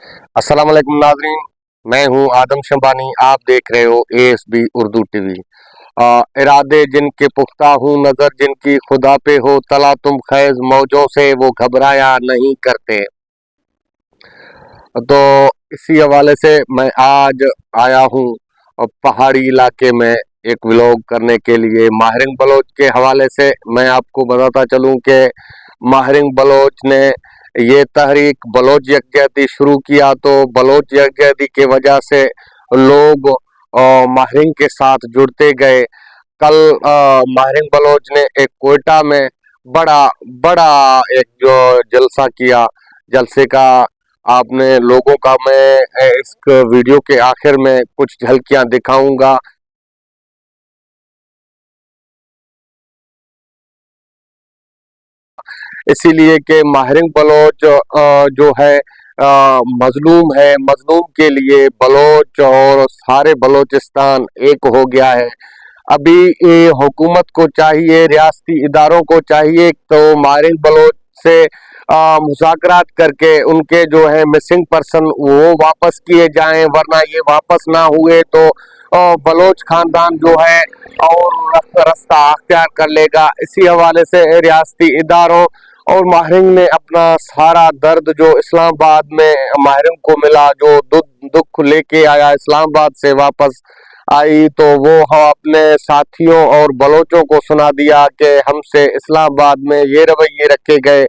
अस्सलाम वालेकुम नाजरीन, मैं हूं आदम शंबानी। आप देख रहे हो ASB उर्दू टीवी। इरादे जिनके पुख्ता हूं, नजर जिनकी खुदा पे हो, तला तुम खैज मौजों से वो घबराया नहीं करते। तो इसी हवाले से मैं आज आया हूं पहाड़ी इलाके में एक व्लॉग करने के लिए। माहिरिंग बलोच के हवाले से मैं आपको बताता चलूं कि माहिरिंग बलोच ने ये तहरीक बलोच यकजहती शुरू किया, तो बलोच यकजहती की वजह से लोग माहिरिंग के साथ जुड़ते गए। कल माहिरिंग बलोच ने एक कोयटा में बड़ा बड़ा एक जो जलसा किया, जलसे का आपने लोगों का मैं इस वीडियो के आखिर में कुछ झलकियां दिखाऊंगा। इसीलिए कि माहिरिंग बलोच जो है मजलूम है। मजलूम के लिए बलोच और सारे बलोचिस्तान एक हो गया है। अभी ये हुकूमत को चाहिए, रियासती इदारों को चाहिए तो माहिरिंग बलोच से मुज़ाकरात करके उनके जो है मिसिंग पर्सन वो वापस किए जाएं, वरना ये वापस ना हुए तो बलोच खानदान जो है और रास्ता अख्तियार कर लेगा। इसी हवाले से रियासती इदारों और माहिरिंग ने अपना सारा दर्द जो इस्लामाबाद में माहिरिंग को मिला, जो दुख लेके आया इस्लामाबाद से वापस आई, तो वो हम अपने साथियों और बलोचों को सुना दिया कि हमसे इस्लामाबाद में ये रवैये रखे गए।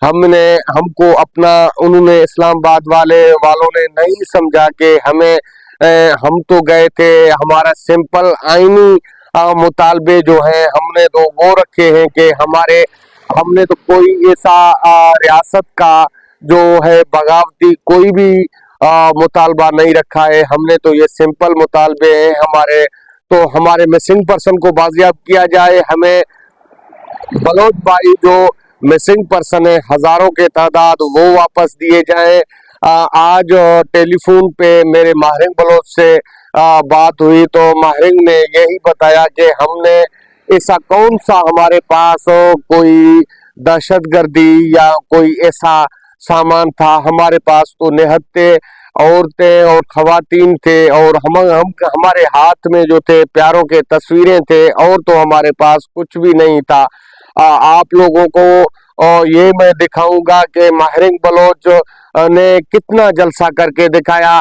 हमको अपना उन्होंने इस्लामाबाद वालों ने नहीं समझा कि हमें हम तो गए थे, हमारा सिंपल आईनी मुतालबे जो है हमने तो वो रखे हैं कि हमने तो कोई ऐसा रियासत का जो है बगावती कोई भी मुतालबा नहीं रखा है। हमने तो ये सिंपल मुतालबे हैं हमारे, तो हमारे मिसिंग पर्सन को बाजियाब किया जाए, हमें बलोच भाई जो मिसिंग पर्सन है हजारों के तादाद वो वापस दिए जाएं। आज टेलीफोन पे मेरे माहिरिंग बलोच से बात हुई तो माहिरिंग ने यही बताया कि हमने ऐसा कौन सा हमारे पास कोई दहशतगर्दी या कोई ऐसा सामान था। हमारे पास तो निहत्ते औरतें और खवातीन थे, और हम हमारे हाथ में जो थे प्यारों के तस्वीरें थे, और तो हमारे पास कुछ भी नहीं था। आप लोगों को ये मैं दिखाऊंगा कि माहिरिंग बलोच ने कितना जलसा करके दिखाया।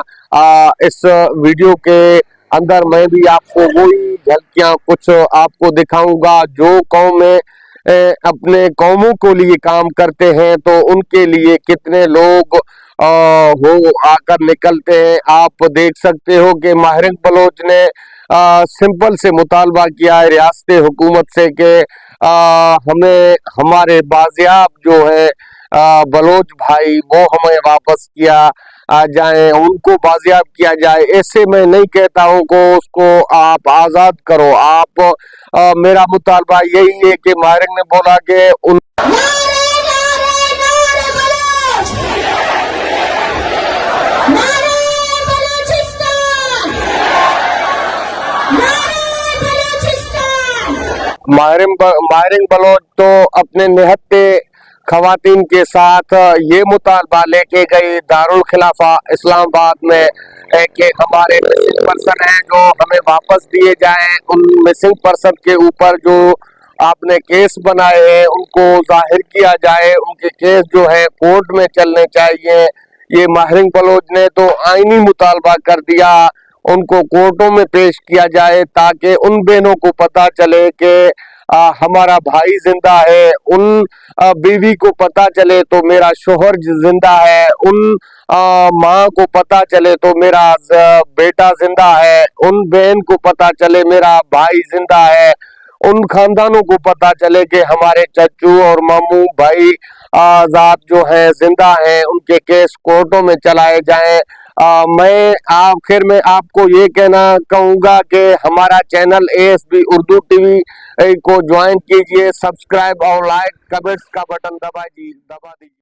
इस वीडियो के अंदर मैं भी आपको वही झलकियां कुछ आपको दिखाऊंगा। जो कौमें अपने कौमों को लिए काम करते हैं तो उनके लिए कितने लोग हो आकर निकलते हैं। आप देख सकते हो कि माहिरिंग बलोच ने सिंपल से मुतालबा किया है रियासत हुकूमत से कि हमें हमारे बाजियाब जो है बलोच भाई वो हमें वापस किया जाए, उनको बाजियाब किया जाए। ऐसे मैं नहीं कहता हूँ को उसको आप आज़ाद करो। आप मेरा मुतालबा यही है कि माहिरिंग ने बोला कि उन माहिरिंग बलोच तो अपने निहत्ते खवातीन के साथ ये मुतालबा लेके गई दारुल खिलाफा इस्लामाबाद में कि हमारे मिसिंग पर्सन हैं जो हमें वापस दिए जाएं। उन मिसिंग पर्सन के ऊपर जो आपने केस बनाए हैं उनको जाहिर किया जाए, उनके केस जो है कोर्ट में चलने चाहिए। ये माहिरिंग बलोच ने तो आईनी मुतालबा कर दिया, उनको कोर्टों में पेश किया जाए ताकि उन बहनों को पता चले कि हमारा भाई जिंदा है, उन बीवी को पता चले तो मेरा शोहर जिंदा है, उन माँ को पता चले तो मेरा बेटा जिंदा है, उन बहन को पता चले मेरा भाई जिंदा है, उन खानदानों को पता चले कि हमारे चच्चू और मामू भाई आजाद जो है जिंदा हैं, उनके केस कोर्टों में चलाए जाएं। मैं आखिर में आपको ये कहना कहूँगा कि हमारा चैनल ASB उर्दू टीवी को ज्वाइन कीजिए, सब्सक्राइब और लाइक कमेंट्स का बटन दबा दीजिए।